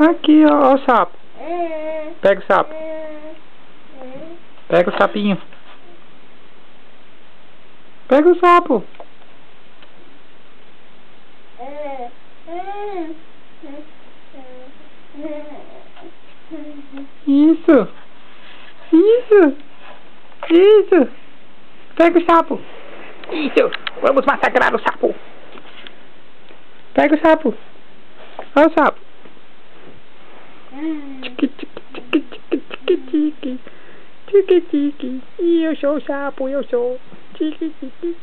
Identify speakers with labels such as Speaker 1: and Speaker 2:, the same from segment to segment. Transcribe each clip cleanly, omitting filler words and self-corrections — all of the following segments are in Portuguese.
Speaker 1: Aqui, ó, o sapo. Pega o sapo. Pega o sapinho. Pega o sapo. Isso. Isso. Isso. Pega o sapo. Isso. Vamos massacrar o sapo. Pega o sapo. Olha o sapo. Tique, tique, tique, tique, tique, tique. Tique, tique. E eu sou o sapo, eu sou. Tique, tique.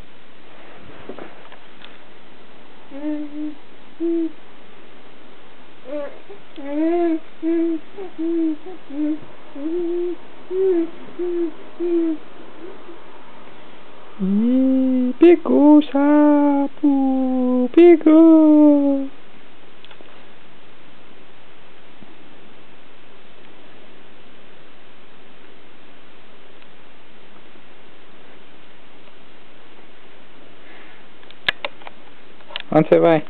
Speaker 1: Pegou o sapo. Pegou. Onde você vai?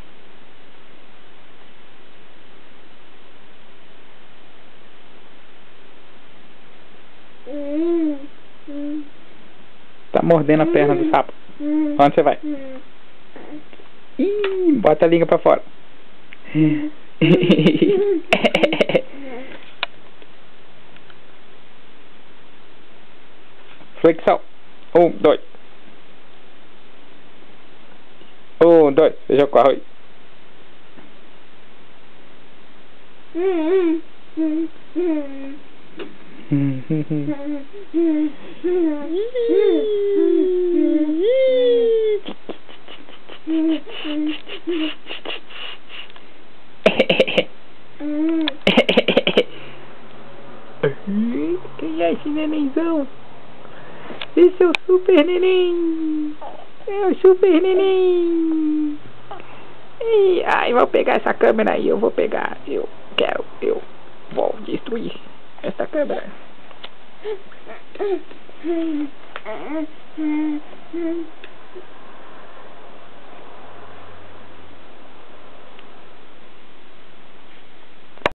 Speaker 1: Tá mordendo a perna do sapo. Onde você vai? Ih, bota a língua pra fora. Flexão. 1, 2. 1, 2. Feijão com arroz. Quem é esse nenenzão? Esse é o super neném. É o super neném. Ai, vou pegar essa câmera aí. Eu vou pegar. Eu vou destruir essa câmera.